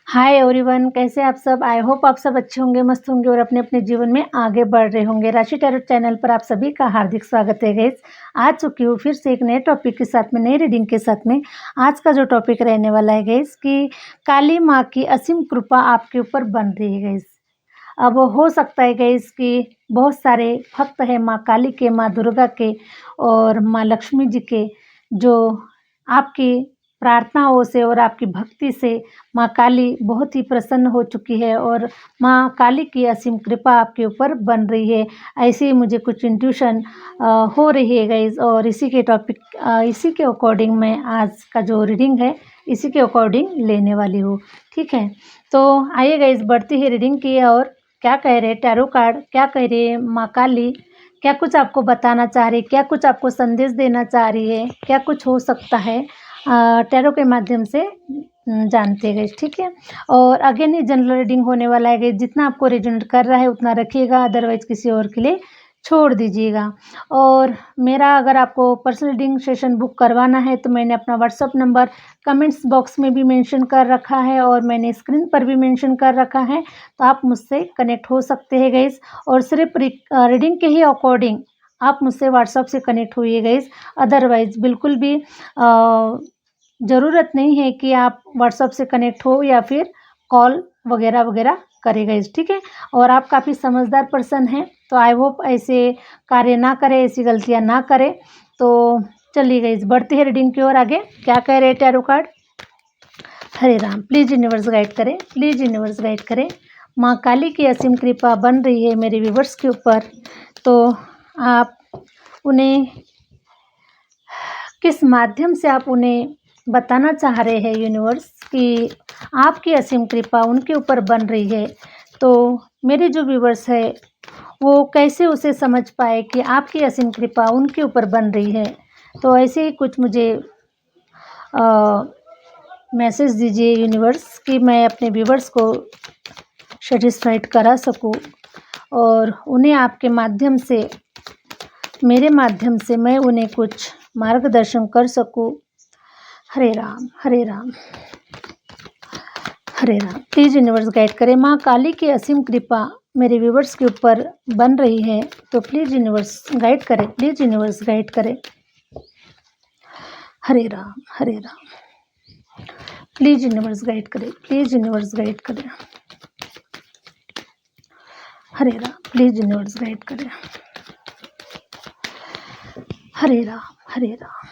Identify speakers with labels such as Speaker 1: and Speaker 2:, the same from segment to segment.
Speaker 1: Hi everyone, कैसे आप सब। आई होप आप सब अच्छे होंगे, मस्त होंगे और अपने अपने जीवन में आगे बढ़ रहे होंगे। राशि टैरोट चैनल पर आप सभी का हार्दिक स्वागत है गाइस। आ चुकी हूँ फिर से एक नए टॉपिक के साथ में, नई रीडिंग के साथ में। आज का जो टॉपिक रहने वाला है गाइस कि काली माँ की असीम कृपा आपके ऊपर बन रही है गाइस। अब हो सकता है गाइस कि बहुत सारे भक्त हैं माँ काली के, माँ दुर्गा के और माँ लक्ष्मी जी के, जो आपकी प्रार्थनाओं से और आपकी भक्ति से माँ काली बहुत ही प्रसन्न हो चुकी है और माँ काली की असीम कृपा आपके ऊपर बन रही है। ऐसे ही मुझे कुछ इंट्यूशन हो रही है गाइस, और इसी के टॉपिक इसी के अकॉर्डिंग मैं आज का जो रीडिंग है इसी के अकॉर्डिंग लेने वाली हूँ। ठीक है, तो आइए गाइस बढ़ती है रीडिंग की। और क्या कह रहे टैरो कार्ड, क्या कह रही है माँ काली, क्या कुछ आपको बताना चाह रही है, क्या कुछ आपको संदेश देना चाह रही है, क्या कुछ हो सकता है, टैरो के माध्यम से जानते गए। ठीक है, और अगेन ये जनरल रीडिंग होने वाला है। जितना आपको रेजोनेट कर रहा है उतना रखिएगा, अदरवाइज किसी और के लिए छोड़ दीजिएगा। और मेरा अगर आपको पर्सनल रीडिंग सेशन बुक करवाना है तो मैंने अपना व्हाट्सअप नंबर कमेंट्स बॉक्स में भी मेंशन कर रखा है और मैंने स्क्रीन पर भी मेंशन कर रखा है, तो आप मुझसे कनेक्ट हो सकते हैं गाइस। और सिर्फ रीडिंग के ही अकॉर्डिंग आप मुझसे व्हाट्सअप से कनेक्ट हुई गाइस, अदरवाइज बिल्कुल भी ज़रूरत नहीं है कि आप व्हाट्सअप से कनेक्ट हो या फिर कॉल वगैरह वगैरह करेगा इस। ठीक है, और आप काफ़ी समझदार पर्सन हैं, तो आई होप ऐसे कार्य ना करें, ऐसी गलतियां ना करें। तो चलिए गाइस बढ़ती है रीडिंग की ओर आगे। क्या कह रहे हैं tarot card. Hare Ram, please universe guide करें, प्लीज़ यूनिवर्स गाइड करें। माँ काली की असीम कृपा बन रही है मेरे व्यूवर्स के ऊपर, तो आप उन्हें किस माध्यम से आप उन्हें बताना चाह रहे हैं यूनिवर्स कि आपकी असीम कृपा उनके ऊपर बन रही है। तो मेरे जो व्यूवर्स है वो कैसे उसे समझ पाए कि आपकी असीम कृपा उनके ऊपर बन रही है। तो ऐसे ही कुछ मुझे मैसेज दीजिए यूनिवर्स कि मैं अपने व्यूवर्स को सेटिस्फाइड करा सकूं और उन्हें आपके माध्यम से, मेरे माध्यम से मैं उन्हें कुछ मार्गदर्शन कर सकूं। हरे राम, हरे राम, हरे राम। प्लीज़ यूनिवर्स गाइड करें। माँ काली की असीम कृपा मेरे व्यूवर्स के ऊपर बन रही है, तो प्लीज़ यूनिवर्स गाइड करें, प्लीज़ यूनिवर्स गाइड करें। हरे राम, हरे राम। प्लीज़ यूनिवर्स गाइड करें, प्लीज़ यूनिवर्स गाइड करें। हरे राम, प्लीज़ यूनिवर्स गाइड करें। हरे राम, हरे राम।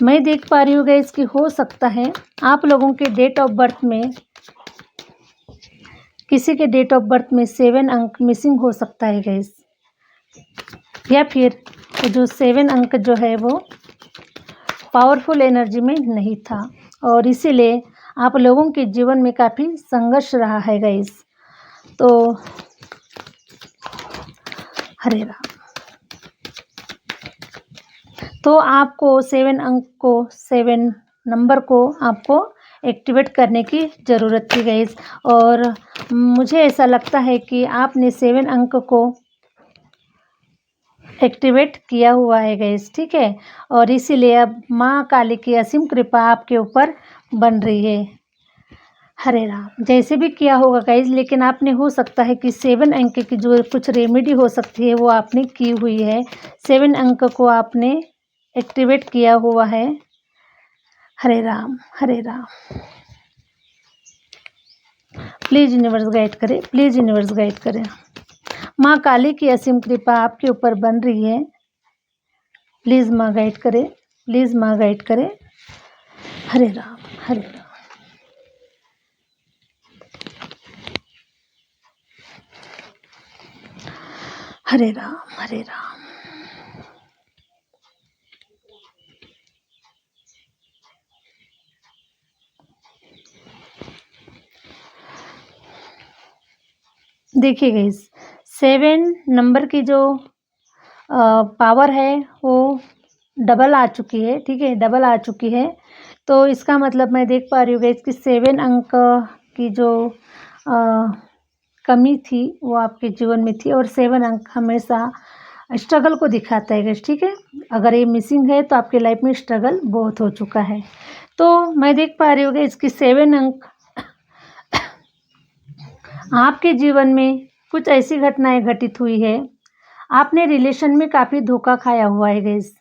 Speaker 1: मैं देख पा रही हूँ गाइस कि हो सकता है आप लोगों के डेट ऑफ बर्थ में, किसी के डेट ऑफ बर्थ में 7 अंक मिसिंग हो सकता है गाइस, या फिर जो 7 अंक जो है वो पावरफुल एनर्जी में नहीं था और इसीलिए आप लोगों के जीवन में काफ़ी संघर्ष रहा है गाइस। तो हरे राम, तो आपको 7 अंक को, 7 नंबर को आपको एक्टिवेट करने की ज़रूरत थी गाइस। और मुझे ऐसा लगता है कि आपने 7 अंक को एक्टिवेट किया हुआ है गाइस। ठीक है, और इसीलिए अब माँ काली की असीम कृपा आपके ऊपर बन रही है। हरे राम, जैसे भी किया होगा गाइस, लेकिन आपने, हो सकता है कि 7 अंक की जो कुछ रेमेडी हो सकती है वो आपने की हुई है। 7 अंक को आपने एक्टिवेट किया हुआ है। हरे राम, हरे राम। प्लीज़ यूनिवर्स गाइड करें, प्लीज़ यूनिवर्स गाइड करें। माँ काली की असीम कृपा आपके ऊपर बन रही है। प्लीज़ माँ गाइड करें, प्लीज़ माँ गाइड करें। हरे राम, हरे राम। हरे राम, हरे राम। देखिए गाइस, 7 नंबर की जो पावर है वो डबल आ चुकी है। ठीक है, डबल आ चुकी है। तो इसका मतलब मैं देख पा रही हूँ गाइस कि 7 अंक की जो कमी थी वो आपके जीवन में थी, और 7 अंक हमेशा स्ट्रगल को दिखाता है गाइस। ठीक है, अगर ये मिसिंग है तो आपके लाइफ में स्ट्रगल बहुत हो चुका है। तो मैं देख पा रही हूँ कि इसकी 7 अंक आपके जीवन में कुछ ऐसी घटनाएँ घटित हुई है, आपने रिलेशन में काफ़ी धोखा खाया हुआ है गाइस।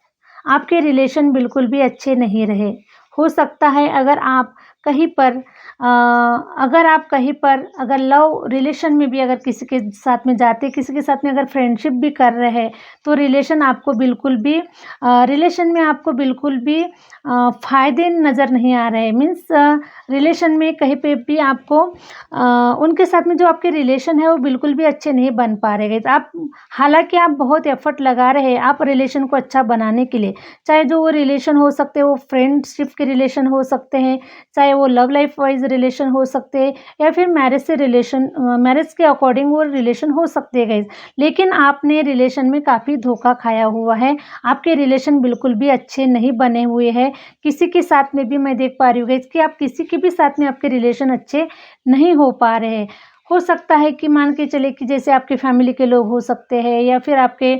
Speaker 1: आपके रिलेशन बिल्कुल भी अच्छे नहीं रहे। हो सकता है अगर आप कहीं पर अगर लव रिलेशन में भी अगर किसी के साथ में जाते, किसी के साथ में अगर फ्रेंडशिप भी कर रहे हैं, तो रिलेशन में आपको बिल्कुल भी फ़ायदे नज़र नहीं आ रहे। मीन्स रिलेशन में कहीं पे भी आपको उनके साथ में जो आपके रिलेशन है वो बिल्कुल भी अच्छे नहीं बन पा रहे गाइस। हालाँकि आप बहुत एफ़र्ट लगा रहे हैं आप रिलेशन को अच्छा बनाने के लिए, चाहे जो वो रिलेशन हो सकते हैं, वो फ्रेंडशिप के रिलेशन हो सकते हैं, चाहे वो लव लाइफ वाइज़ रिलेशन हो सकते हैं या फिर मैरिज के अकॉर्डिंग वो रिलेशन हो सकते हैं गाइस। लेकिन आपने रिलेशन में काफ़ी धोखा खाया हुआ है, आपके रिलेशन बिल्कुल भी अच्छे नहीं बने हुए हैं। किसी के साथ में भी मैं देख पा रही हूँ गाइस कि आप किसी के भी साथ में आपके रिलेशन अच्छे नहीं हो पा रहे हैं। हो सकता है कि मान के चले कि जैसे आपके फैमिली के लोग हो सकते हैं या फिर आपके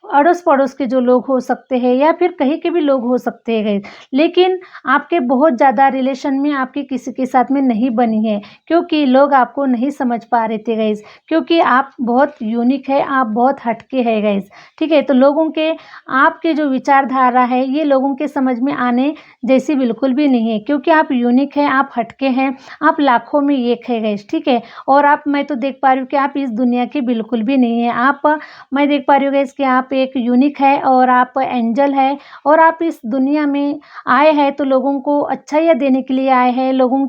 Speaker 1: अड़ोस-पड़ोस के जो लोग हो सकते हैं या फिर कहीं के भी लोग हो सकते हैं गाइस। लेकिन आपके बहुत ज़्यादा रिलेशन में आपकी किसी के साथ में नहीं बनी है, क्योंकि लोग आपको नहीं समझ पा रहे थे गाइस, क्योंकि आप बहुत यूनिक है, आप बहुत हटके हैं गाइस, ठीक है? तो आपके जो विचारधारा है, ये लोगों के समझ में आने जैसी बिल्कुल भी नहीं है, क्योंकि आप यूनिक हैं, आप हटके हैं, आप लाखों में एक है गाइस, ठीक है? और मैं तो देख पा रही हूँ कि आप इस दुनिया के बिल्कुल भी नहीं हैं। मैं देख पा रही हूँ गाइस कि आप एक यूनिक है और आप एंजल है और आप इस दुनिया में आए हैं तो लोगों को अच्छाइयाँ देने के लिए आए हैं, लोगों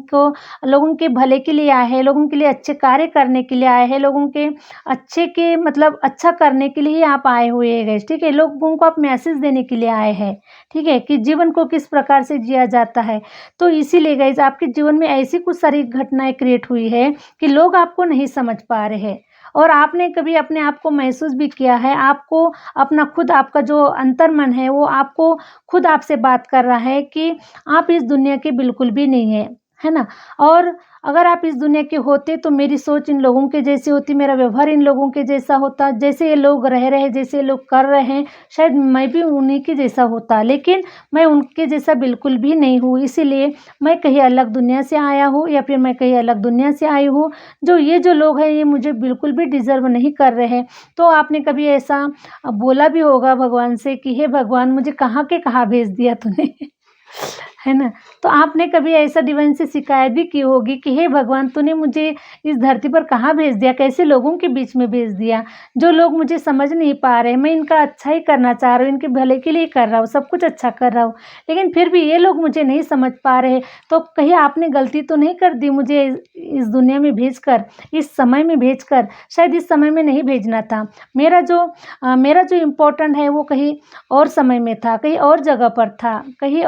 Speaker 1: के भले के लिए आए हैं, लोगों के लिए अच्छे कार्य करने के लिए आए हैं, लोगों के अच्छे के मतलब अच्छा करने के लिए ही आप आए हुए हैं गाइस, ठीक है? लोगों को आप मैसेज देने के लिए आए हैं, ठीक है? कि जीवन को किस प्रकार से जिया जाता है। तो इसीलिए गाइस आपके जीवन में ऐसी कुछ सारी घटनाएँ क्रिएट हुई है कि लोग आपको नहीं समझ पा रहे हैं। और आपने कभी अपने आप को महसूस भी किया है, आपका जो अंतर्मन है वो आपको खुद आपसे बात कर रहा है कि आप इस दुनिया के बिल्कुल भी नहीं हैं, है ना? और अगर आप इस दुनिया के होते तो मेरी सोच इन लोगों के जैसी होती, मेरा व्यवहार इन लोगों के जैसा होता, जैसे ये लोग रह रहे हैं, जैसे ये लोग कर रहे हैं, शायद मैं भी उन्हीं के जैसा होता। लेकिन मैं उनके जैसा बिल्कुल भी नहीं हूँ, इसीलिए मैं कहीं अलग दुनिया से आया हूँ या फिर मैं कहीं अलग दुनिया से आई हूँ। ये जो लोग हैं ये मुझे बिल्कुल भी डिज़र्व नहीं कर रहे हैं। तो आपने कभी ऐसा बोला भी होगा भगवान से कि हे भगवान मुझे कहाँ के कहाँ भेज दिया तूने है ना? तो आपने कभी ऐसा डिवाइन से शिकायत भी की होगी कि हे भगवान तूने मुझे इस धरती पर कहाँ भेज दिया? कैसे लोगों के बीच में भेज दिया? जो लोग मुझे समझ नहीं पा रहे, मैं इनका अच्छा ही करना चाह रहा हूँ, इनके भले के लिए कर रहा हूँ, सब कुछ अच्छा कर रहा हूँ, लेकिन फिर भी ये लोग मुझे नहीं समझ पा रहे। तो कहीं आपने गलती तो नहीं कर दी मुझे इस दुनिया में भेजकर, इस समय में भेजकर? शायद इस समय में नहीं भेजना था। मेरा जो इम्पोर्टेंट है वो कहीं और समय में था, कहीं और जगह पर था, कहीं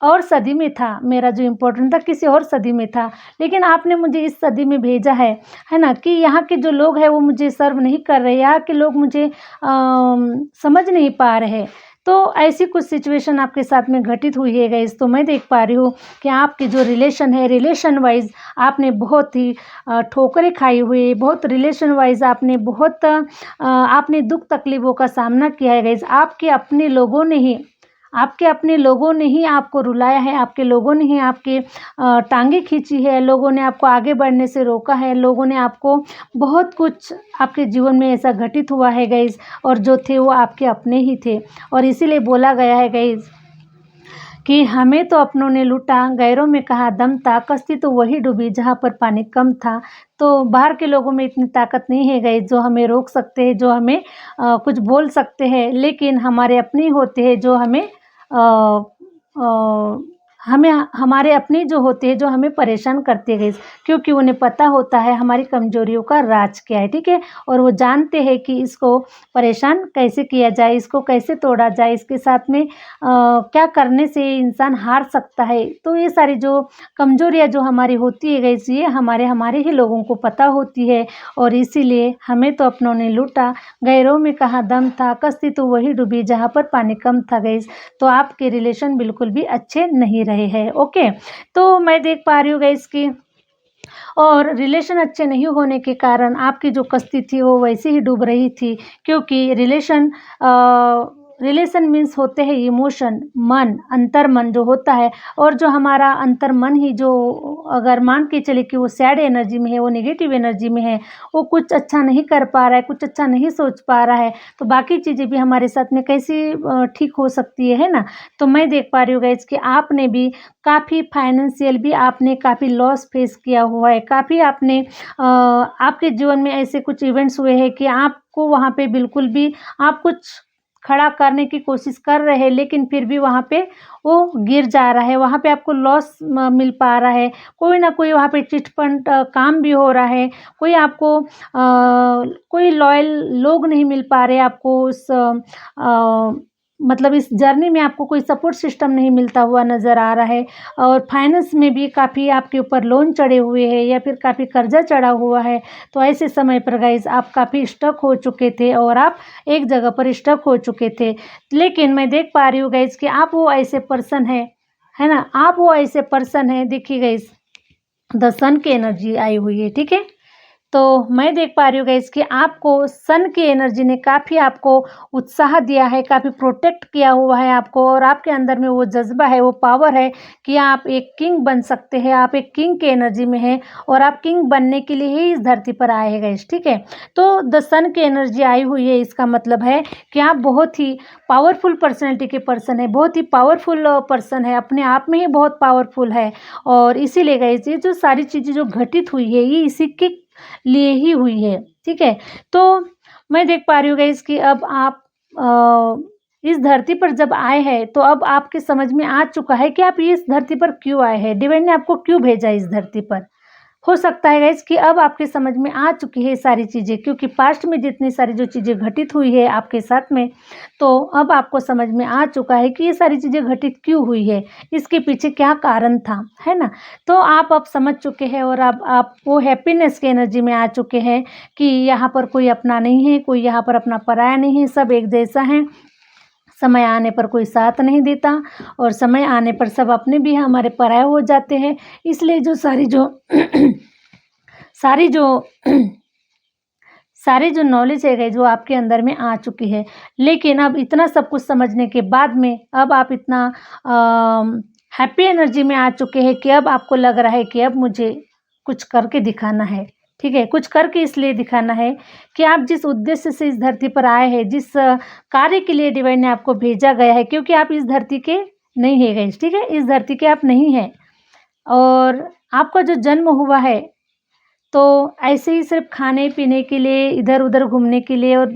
Speaker 1: और सदी में था। मेरा जो इम्पोर्टेंट था किसी और सदी में था, लेकिन आपने मुझे इस सदी में भेजा है ना? कि यहाँ के जो लोग हैं वो मुझे सर्व नहीं कर रहे, यहाँ के लोग मुझे समझ नहीं पा रहे। तो ऐसी कुछ सिचुएशन आपके साथ में घटित हुई है गाइस। तो मैं देख पा रही हूँ कि आपकी जो रिलेशन है, रिलेशन वाइज़ आपने बहुत ही ठोकरें खाई हुई है, बहुत रिलेशन वाइज़ आपने दुःख तकलीफ़ों का सामना किया है गाइस। आपके अपने लोगों ने ही आपको रुलाया है, आपके लोगों ने ही आपके टाँगें खींची है, लोगों ने आपको आगे बढ़ने से रोका है, लोगों ने आपको बहुत कुछ आपके जीवन में ऐसा घटित हुआ है गाइस और जो थे वो आपके अपने ही थे। और इसीलिए बोला गया है गाइस कि हमें तो अपनों ने लूटा, गैरों में कहाँ दम था, कश्ती तो वही डूबी जहाँ पर पानी कम था। तो बाहर के लोगों में इतनी ताकत नहीं है गाइस जो हमें रोक सकते हैं, जो हमें कुछ बोल सकते हैं, लेकिन हमारे अपने ही होते हैं जो हमारे अपने जो होते हैं जो हमें परेशान करते हैं गाइस, क्योंकि उन्हें पता होता है हमारी कमजोरियों का राज क्या है, ठीक है? और वो जानते हैं कि इसको परेशान कैसे किया जाए, इसको कैसे तोड़ा जाए, इसके साथ में क्या करने से इंसान हार सकता है। तो ये सारी जो कमजोरियाँ जो हमारी होती है गाइस, ये हमारे ही लोगों को पता होती है और इसीलिए हमें तो अपनों ने लूटा, गैरों में कहाँ दम था, कश्ती तो वही डूबी जहाँ पर पानी कम था गाइस। तो आपके रिलेशन बिल्कुल भी अच्छे नहीं रहे हैं, ओके? तो मैं देख पा रही हूँ गाइस कि और रिलेशन अच्छे नहीं होने के कारण आपकी जो कश्ती थी वो वैसे ही डूब रही थी, क्योंकि रिलेशन मीन्स होते हैं इमोशन, मन, अंतर्मन जो होता है, और जो हमारा अंतर्मन ही जो अगर मान के चले कि वो सैड एनर्जी में है, वो नेगेटिव एनर्जी में है, वो कुछ अच्छा नहीं कर पा रहा है, कुछ अच्छा नहीं सोच पा रहा है, तो बाकी चीज़ें भी हमारे साथ में कैसे ठीक हो सकती है ना? तो मैं देख पा रही हूँ गाइज़ कि आपने भी काफ़ी फाइनेंशियल भी आपने काफ़ी लॉस फेस किया हुआ है, काफ़ी आपने आपके जीवन में ऐसे कुछ इवेंट्स हुए हैं कि आपको वहाँ पे बिल्कुल भी आप कुछ खड़ा करने की कोशिश कर रहे हैं, लेकिन फिर भी वहाँ पे वो गिर जा रहा है, वहाँ पे आपको लॉस मिल पा रहा है, कोई ना कोई वहाँ पे चिट फंड काम भी हो रहा है, कोई आपको कोई लॉयल लोग नहीं मिल पा रहे आपको उस मतलब इस जर्नी में आपको कोई सपोर्ट सिस्टम नहीं मिलता हुआ नज़र आ रहा है, और फाइनेंस में भी काफ़ी आपके ऊपर लोन चढ़े हुए हैं या फिर काफ़ी कर्जा चढ़ा हुआ है। तो ऐसे समय पर गाइज़ आप काफ़ी स्टक हो चुके थे और आप एक जगह पर स्टक हो चुके थे। लेकिन मैं देख पा रही हूँ गाइज़ कि आप वो ऐसे पर्सन हैं, है ना? आप वो ऐसे पर्सन हैं, देखिए गाइज़ द सन की एनर्जी आई हुई है, ठीक है? तो मैं देख पा रही हूँ गाइस कि आपको सन की एनर्जी ने काफ़ी आपको उत्साह दिया है, काफ़ी प्रोटेक्ट किया हुआ है आपको, और आपके अंदर में वो जज़्बा है, वो पावर है कि आप एक किंग बन सकते हैं, आप एक किंग की एनर्जी में हैं और आप किंग बनने के लिए ही इस धरती पर आए हैं गाइस, ठीक है? तो द सन की एनर्जी आई हुई है, इसका मतलब है कि आप बहुत ही पावरफुल पर्सनैलिटी के पर्सन है, बहुत ही पावरफुल पर्सन है, अपने आप में ही बहुत पावरफुल है, और इसीलिए गाइस ये जो सारी चीज़ें जो घटित हुई है, ये इसी के लिए ही हुई है, ठीक है? तो मैं देख पा रही हूँ गाइस कि अब आप इस धरती पर जब आए हैं, तो अब आपके समझ में आ चुका है कि आप ये इस धरती पर क्यों आए हैं, डिवाइन ने आपको क्यों भेजा है इस धरती पर। हो सकता है गाइस कि अब आपके समझ में आ चुकी है सारी चीज़ें, क्योंकि पास्ट में जितनी सारी जो चीज़ें घटित हुई है आपके साथ में, तो अब आपको समझ में आ चुका है कि ये सारी चीज़ें घटित क्यों हुई है, इसके पीछे क्या कारण था, है ना? तो आप अब समझ चुके हैं और अब आप वो हैप्पीनेस की एनर्जी में आ चुके हैं कि यहाँ पर कोई अपना नहीं है, कोई यहाँ पर अपना पराया नहीं है, सब एक जैसा है। समय आने पर कोई साथ नहीं देता और समय आने पर सब अपने भी हमारे पराये हो जाते हैं। इसलिए जो सारी जो सारी जो सारी जो नॉलेज है जो आपके अंदर में आ चुकी है, लेकिन अब इतना सब कुछ समझने के बाद में अब आप इतना हैप्पी एनर्जी में आ चुके हैं कि अब आपको लग रहा है कि अब मुझे कुछ करके दिखाना है, ठीक है? कुछ करके इसलिए दिखाना है कि आप जिस उद्देश्य से इस धरती पर आए हैं, जिस कार्य के लिए डिवाइन ने आपको भेजा गया है, क्योंकि आप इस धरती के नहीं है गाइस, ठीक है? इस धरती के आप नहीं हैं, और आपका जो जन्म हुआ है तो ऐसे ही सिर्फ खाने पीने के लिए, इधर-उधर घूमने के लिए और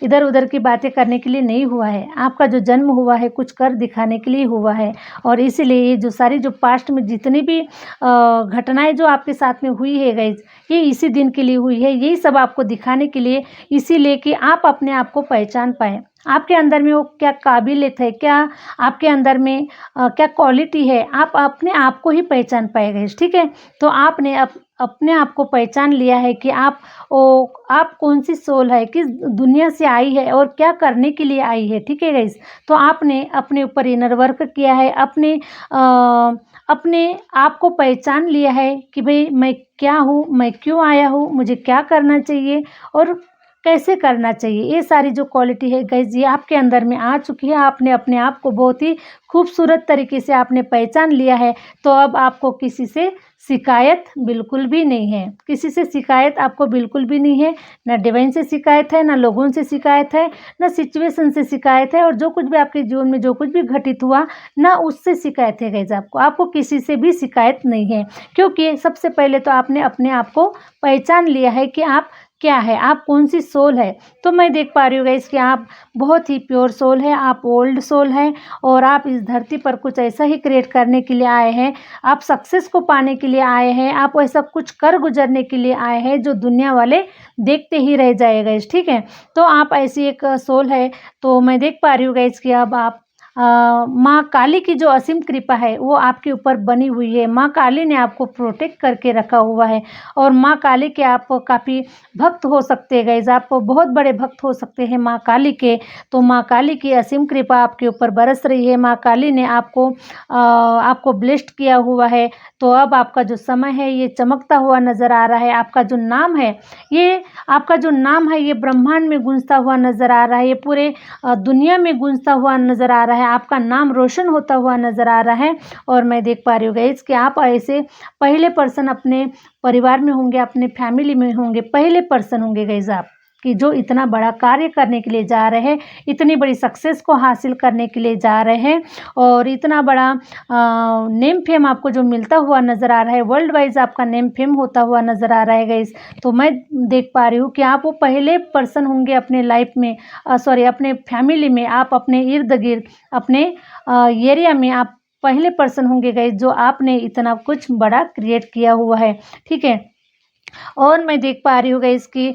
Speaker 1: इधर-उधर की बातें करने के लिए नहीं हुआ है। आपका जो जन्म हुआ है कुछ कर दिखाने के लिए हुआ है, और इसीलिए ये जो सारी जो पास्ट में जितनी भी घटनाएँ जो आपके साथ में हुई है गाइज़, ये इसी दिन के लिए हुई है। यही सब आपको दिखाने के लिए, इसीलिए कि आप अपने आप को पहचान पाएँ। आपके अंदर में वो क्या काबिलियत है, क्या आपके अंदर में क्या क्वालिटी है, आप अपने आप को ही पहचान पाए गाइज़, ठीक है? तो आपने अपने आप को पहचान लिया है कि आप कौन-सी सोल है, किस दुनिया से आई है और क्या करने के लिए आई है, ठीक है गाइज़? तो आपने अपने ऊपर इनर वर्क किया है, अपने आप को पहचान लिया है कि भई मैं क्या हूँ, मैं क्यों आया हूँ, मुझे क्या करना चाहिए और कैसे करना चाहिए। ये सारी जो क्वालिटी है गाइज़ ये आपके अंदर में आ चुकी है। आपने अपने आप को बहुत ही खूबसूरत तरीके से आपने पहचान लिया है, तो अब आपको किसी से शिकायत बिल्कुल भी नहीं है। किसी से शिकायत आपको बिल्कुल भी नहीं है, ना डिवाइन से शिकायत है, ना लोगों से शिकायत है, ना सिचुएशन से शिकायत है, और जो कुछ भी आपके जीवन में जो कुछ भी घटित हुआ, ना उससे शिकायत है गाइज़ आपको। आपको किसी से भी शिकायत नहीं है, क्योंकि सबसे पहले तो आपने अपने आप को पहचान लिया है कि आप क्या है, आप कौन-सी सोल है। तो मैं देख पा रही हूँ गाइज़ कि आप बहुत ही प्योर सोल है, आप ओल्ड सोल हैं, और आप इस धरती पर कुछ ऐसा ही क्रिएट करने के लिए आए हैं। आप सक्सेस को पाने के लिए आए हैं, आप ऐसा कुछ कर गुज़रने के लिए आए हैं जो दुनिया वाले देखते ही रह जाए गाइज़, ठीक है? तो आप ऐसी एक सोल है, तो मैं देख पा रही हूँ गाइज़ कि अब आप माँ काली की जो असीम कृपा है वो आपके ऊपर बनी हुई है। माँ काली ने आपको प्रोटेक्ट करके रखा हुआ है और माँ काली के आप काफ़ी भक्त हो सकते हैं गाइस, आप बहुत बड़े भक्त हो सकते हैं माँ काली के। तो माँ काली की असीम कृपा आपके ऊपर बरस रही है। माँ काली ने आपको ब्लेस्ड किया हुआ है। तो अब आपका जो समय है ये चमकता हुआ नज़र आ रहा है। आपका जो नाम है ये ब्रह्मांड में गूंजता हुआ नज़र आ रहा है, ये पूरे दुनिया में गूंजता हुआ नज़र आ रहा है। आपका नाम रोशन होता हुआ नज़र आ रहा है। और मैं देख पा रही हूँ गाइस कि आप ऐसे पहले पर्सन अपने परिवार में होंगे, अपने फैमिली में होंगे, पहले पर्सन होंगे गाइस आप, कि जो इतना बड़ा कार्य करने के लिए जा रहे हैं, इतनी बड़ी सक्सेस को हासिल करने के लिए जा रहे हैं और इतना बड़ा नेम फेम आपको जो मिलता हुआ नज़र आ रहा है, वर्ल्ड वाइज आपका नेम फेम होता हुआ नज़र आ रहा है गाइस। तो मैं देख पा रही हूँ कि आप वो पहले पर्सन होंगे अपने लाइफ में, अपने फैमिली में, आप अपने इर्द गिर्द, अपने एरिया में आप पहले पर्सन होंगे गाइस जो आपने इतना कुछ बड़ा क्रिएट किया हुआ है, ठीक है। और मैं देख पा रही हूँ गाइस कि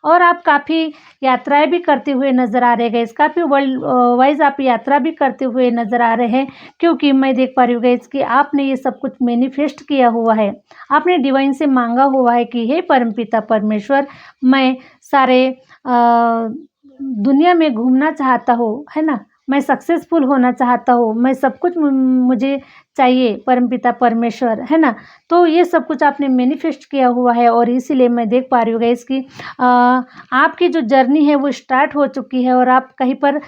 Speaker 1: और आप काफ़ी यात्राएं भी करते हुए नज़र आ रहे हैं गाइस, काफ़ी वर्ल्ड वाइज आप यात्रा भी करते हुए नज़र आ रहे हैं, क्योंकि मैं देख पा रही हूँ गाइस कि आपने ये सब कुछ मैनिफेस्ट किया हुआ है। आपने डिवाइन से मांगा हुआ है कि हे परमपिता परमेश्वर, मैं सारे दुनिया में घूमना चाहता हूँ, है ना, मैं सक्सेसफुल होना चाहता हूँ, मैं सब कुछ मुझे चाहिए परमपिता परमेश्वर, है ना। तो ये सब कुछ आपने मैनिफेस्ट किया हुआ है और इसीलिए मैं देख पा रही हूँ गाइस कि आपकी जो जर्नी है वो स्टार्ट हो चुकी है और आप कहीं पर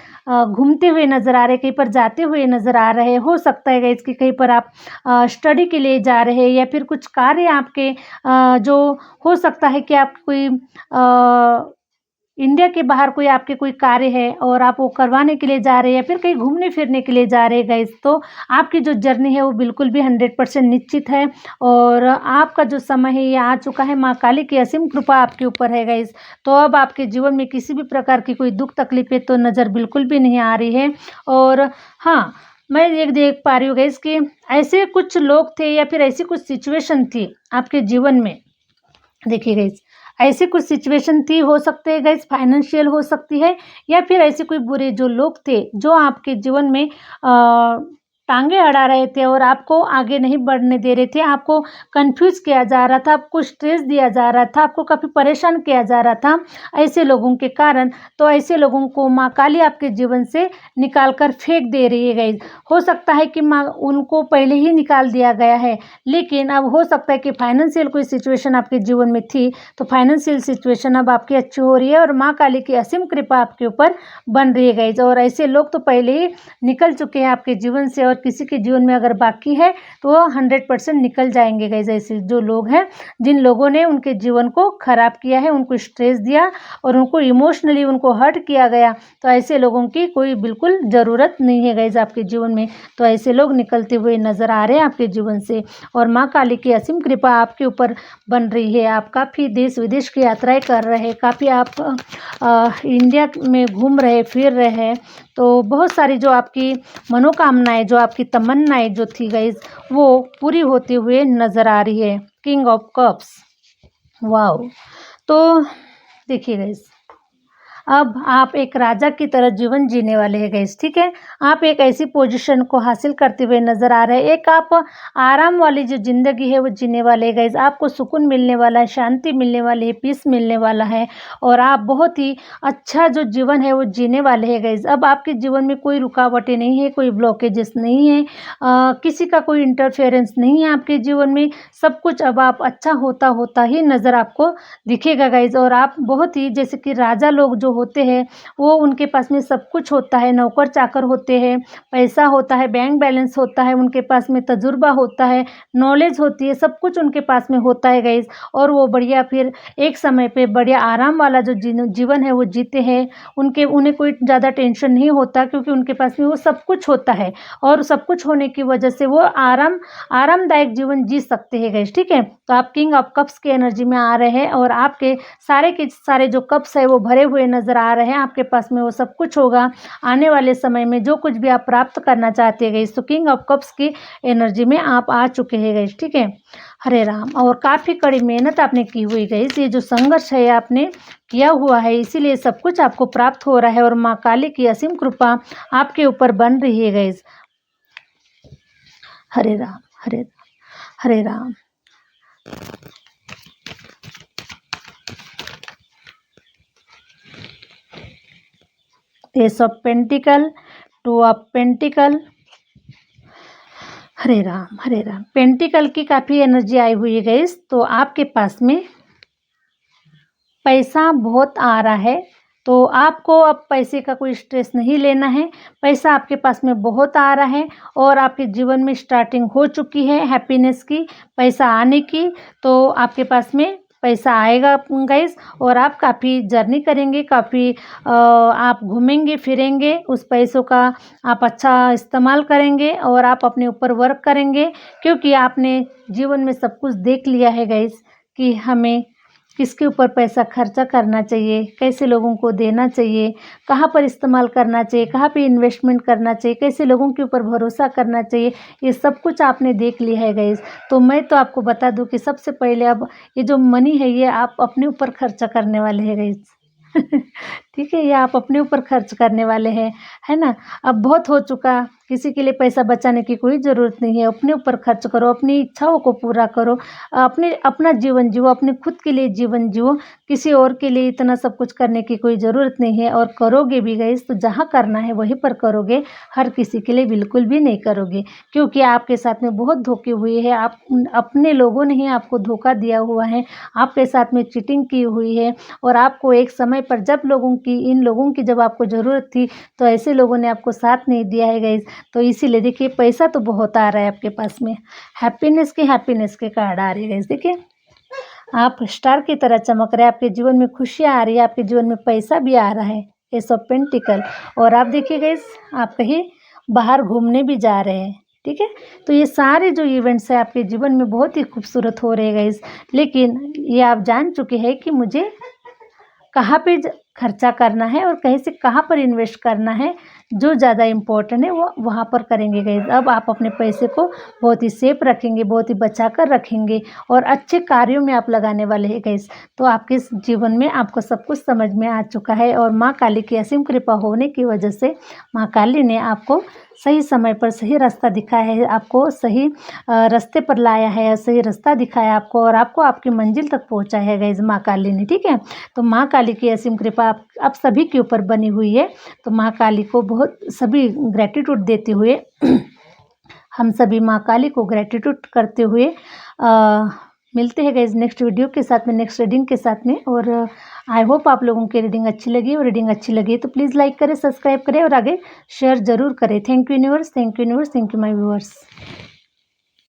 Speaker 1: घूमते हुए नज़र आ रहे हैं, कहीं पर जाते हुए नज़र आ रहे हैं। हो सकता है गाइस कि कहीं पर आप स्टडी के लिए जा रहे हैं या फिर कुछ कार्य आपके जो हो सकता है कि आप कोई इंडिया के बाहर कोई आपके कोई कार्य है और आप वो करवाने के लिए जा रहे हैं या फिर कहीं घूमने फिरने के लिए जा रहे हैं गाइस। तो आपकी जो जर्नी है वो बिल्कुल भी 100% निश्चित है और आपका जो समय है ये आ चुका है। माँ काली की असीम कृपा आपके ऊपर है गाइस। तो अब आपके जीवन में किसी भी प्रकार की कोई दुख तकलीफें तो नज़र बिल्कुल भी नहीं आ रही है। और हाँ, मैं एक देख पा रही हूँ गाइस कि ऐसे कुछ लोग थे या फिर ऐसी कुछ सिचुएशन थी आपके जीवन में। देखिए गाइस, ऐसी कुछ सिचुएशन थी, हो सकते हैं गाइस फाइनेंशियल हो सकती है या फिर ऐसे कोई बुरे जो लोग थे जो आपके जीवन में टांगे अड़ा रहे थे और आपको आगे नहीं बढ़ने दे रहे थे, आपको कंफ्यूज किया जा रहा था, आपको स्ट्रेस दिया जा रहा था, आपको काफ़ी परेशान किया जा रहा था ऐसे लोगों के कारण। तो ऐसे लोगों को माँ काली आपके जीवन से निकाल कर फेंक दे रही है गाइस। हो सकता है कि माँ उनको पहले ही निकाल दिया गया है, लेकिन अब हो सकता है कि फाइनेंशियल कोई सिचुएशन आपके जीवन में थी तो फाइनेंशियल सिचुएशन अब आपकी अच्छी हो रही है और माँ काली की असीम कृपा आपके ऊपर बन रही है गाइस। और ऐसे लोग तो पहले ही निकल चुके हैं आपके जीवन से और किसी के जीवन में अगर बाकी है तो वो 100% निकल जाएंगे गाइस। ऐसे जो लोग हैं जिन लोगों ने उनके जीवन को खराब किया है, उनको स्ट्रेस दिया और उनको इमोशनली उनको हर्ट किया गया, तो ऐसे लोगों की कोई बिल्कुल ज़रूरत नहीं है गाइस आपके जीवन में। तो ऐसे लोग निकलते हुए नज़र आ रहे हैं आपके जीवन से और माँ काली की असीम कृपा आपके ऊपर बन रही है। आप काफ़ी देश विदेश की यात्राएं कर रहे हैं, काफ़ी आप इंडिया में घूम रहे फिर रहे हैं। तो बहुत सारी जो आपकी मनोकामनाएं, जो आपकी तमन्नाएं जो थी गाइस वो पूरी होते हुए नज़र आ रही है। King of cups, wow. तो देखिए गाइस, अब आप एक राजा की तरह जीवन जीने वाले हैं गाइस, ठीक है। आप एक ऐसी पोजीशन को हासिल करते हुए नज़र आ रहे हैं, एक आप आराम वाली जो ज़िंदगी है वो जीने वाले हैं गाइस। आपको सुकून मिलने वाला है, शांति मिलने वाली है, पीस मिलने वाला है और आप बहुत ही अच्छा जो जीवन है वो जीने वाले हैं गाइस। अब आपके जीवन में कोई रुकावटें नहीं है, कोई ब्लॉकेजेस नहीं है, किसी का कोई इंटरफेरेंस नहीं है आपके जीवन में। सब कुछ अब आप अच्छा होता होता ही नज़र आपको दिखेगा गाइस। और आप बहुत ही जैसे कि राजा लोग जो होते हैं वो उनके पास में सब कुछ होता है, नौकर चाकर होते हैं, पैसा होता है, बैंक बैलेंस होता है, उनके पास में तजुर्बा होता है, नॉलेज होती है, सब कुछ उनके पास में होता है गाइस। और वो बढ़िया फिर एक समय पे बढ़िया आराम वाला जो जीवन है वो जीते हैं। उन्हें कोई ज़्यादा टेंशन नहीं होता क्योंकि उनके पास में वो सब कुछ होता है और सब कुछ होने की वजह से वो आरामदायक जीवन जी सकते हैं गाइस, ठीक है। तो आप किंग ऑफ कप्स की एनर्जी में आ रहे हैं और आपके सारे के सारे जो कप्स है वो भरे हुए नजर नज़र आ रहे हैं आपके पास में वो सब कुछ होगा आने वाले समय में, जो कुछ भी आप प्राप्त करना चाहते हैं गाइस। तो किंग ऑफ कप्स की एनर्जी में आप आ चुके हैं गाइस, ठीक है। हरे राम। और काफ़ी कड़ी मेहनत आपने की हुई गाइस, ये जो संघर्ष है आपने किया हुआ है, इसीलिए सब कुछ आपको प्राप्त हो रहा है और माँ काली की असीम कृपा आपके ऊपर बन रही है guys. Hare Ram, Hare Ram, Hare Ram. S of pentacle, 2 of pentacle, Hare Ram, Hare Ram. Pentacle की काफ़ी एनर्जी आई हुई है गाइस। तो आपके पास में पैसा बहुत आ रहा है, तो आपको अब पैसे का कोई स्ट्रेस नहीं लेना है। पैसा आपके पास में बहुत आ रहा है और आपके जीवन में स्टार्टिंग हो चुकी है हैप्पीनेस की, पैसा आने की। तो आपके पास में पैसा आएगा गाइस और आप काफ़ी जर्नी करेंगे, काफ़ी आप घूमेंगे फिरेंगे, उस पैसों का आप अच्छा इस्तेमाल करेंगे और आप अपने ऊपर वर्क करेंगे, क्योंकि आपने जीवन में सब कुछ देख लिया है गाइस कि हमें किसके ऊपर पैसा खर्चा करना चाहिए, कैसे लोगों को देना चाहिए, कहाँ पर इस्तेमाल करना चाहिए, कहाँ पे इन्वेस्टमेंट करना चाहिए, कैसे लोगों के ऊपर भरोसा करना चाहिए, ये सब कुछ आपने देख लिया है गाइस। तो मैं तो आपको बता दूं कि सबसे पहले अब ये जो मनी है ये आप अपने ऊपर खर्चा करने वाले हैं गाइस। ठीक है, ये आप अपने ऊपर खर्च करने वाले हैं, है ना। अब बहुत हो चुका, किसी के लिए पैसा बचाने की कोई ज़रूरत नहीं है। अपने ऊपर खर्च करो, अपनी इच्छाओं को पूरा करो, अपना जीवन जियो, अपने खुद के लिए जीवन जियो। किसी और के लिए इतना सब कुछ करने की कोई ज़रूरत नहीं है। और करोगे भी गाइस तो जहाँ करना है वहीं पर करोगे, हर किसी के लिए बिल्कुल भी नहीं करोगे, क्योंकि आपके साथ में बहुत धोखे हुए हैं। आप अपने लोगों ने ही आपको धोखा दिया हुआ है, आपके साथ में चीटिंग की हुई है। और आपको एक समय पर जब इन लोगों की जब आपको ज़रूरत थी तो ऐसे लोगों ने आपको साथ नहीं दिया है गाइस। तो इसीलिए देखिए पैसा तो बहुत आ रहा है आपके पास में, हैप्पीनेस के कार्ड आ रहे हैं गाइस। देखिए आप स्टार की तरह चमक रहे हैं, आपके जीवन में खुशियाँ आ रही है, आपके जीवन में पैसा भी आ रहा है, एस ऑफ पेंटिकल। और आप देखिए गाइस आप कहीं बाहर घूमने भी जा रहे हैं, ठीक है। तो ये सारे जो इवेंट्स हैं आपके जीवन में बहुत ही खूबसूरत हो रहे हैं गाइस। लेकिन ये आप जान चुके हैं कि मुझे कहाँ पे खर्चा करना है और कहीं से कहाँ पर इन्वेस्ट करना है, जो ज़्यादा इम्पोर्टेंट है वो वहाँ पर करेंगे गाइस। अब आप अपने पैसे को बहुत ही सेफ रखेंगे, बहुत ही बचा कर रखेंगे और अच्छे कार्यों में आप लगाने वाले हैं गाइस। तो आपके जीवन में आपको सब कुछ समझ में आ चुका है और माँ काली की असीम कृपा होने की वजह से माँ काली ने आपको सही समय पर सही रास्ता दिखाया है, आपको सही रास्ते पर लाया है, सही रास्ता दिखाया आपको और आपको आपकी मंजिल तक पहुँचाया है गाइस माँ काली ने, ठीक है। तो माँ काली की असीम कृपा आप सभी के ऊपर बनी हुई है। तो माँ काली को बहुत सभी ग्रेटिट्यूड देते हुए हम सभी माँ काली को ग्रेटिट्यूड करते हुए मिलते हैं गाइस नेक्स्ट वीडियो के साथ में, नेक्स्ट रीडिंग के साथ में। और आई होप आप लोगों की रीडिंग अच्छी लगी, और रीडिंग अच्छी लगी तो प्लीज़ लाइक करें, सब्सक्राइब करें और आगे शेयर ज़रूर करें। Thank you universe, thank you universe, thank you my viewers.